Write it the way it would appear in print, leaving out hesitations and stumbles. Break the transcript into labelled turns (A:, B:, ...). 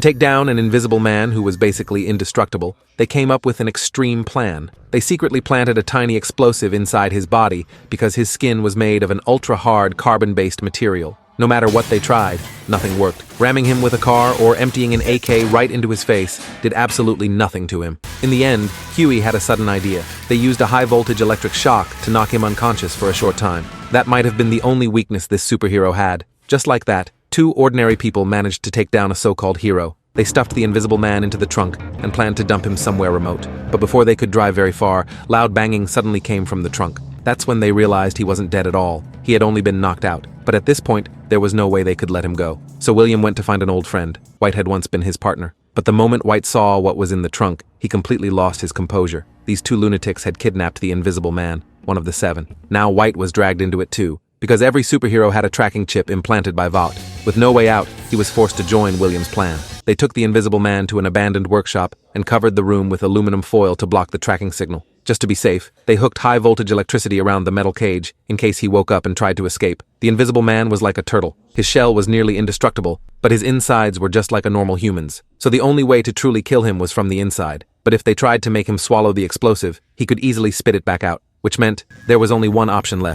A: take down an invisible man who was basically indestructible, they came up with an extreme plan. They secretly planted a tiny explosive inside his body because his skin was made of an ultra-hard carbon-based material. No matter what they tried, nothing worked. Ramming him with a car or emptying an AK right into his face did absolutely nothing to him. In the end, Huey had a sudden idea. They used a high-voltage electric shock to knock him unconscious for a short time. That might have been the only weakness this superhero had. Just like that, two ordinary people managed to take down a so-called hero. They stuffed the invisible man into the trunk and planned to dump him somewhere remote. But before they could drive very far, loud banging suddenly came from the trunk. That's when they realized he wasn't dead at all. He had only been knocked out. But at this point, there was no way they could let him go. So William went to find an old friend. White had once been his partner. But the moment White saw what was in the trunk, he completely lost his composure. These two lunatics had kidnapped the invisible man, one of the 7. Now White was dragged into it too, because every superhero had a tracking chip implanted by Vought. With no way out, he was forced to join William's plan. They took the invisible man to an abandoned workshop and covered the room with aluminum foil to block the tracking signal. Just to be safe, they hooked high-voltage electricity around the metal cage in case he woke up and tried to escape. The invisible man was like a turtle. His shell was nearly indestructible, but his insides were just like a normal human's. So the only way to truly kill him was from the inside. But if they tried to make him swallow the explosive, he could easily spit it back out, which meant there was only one option left.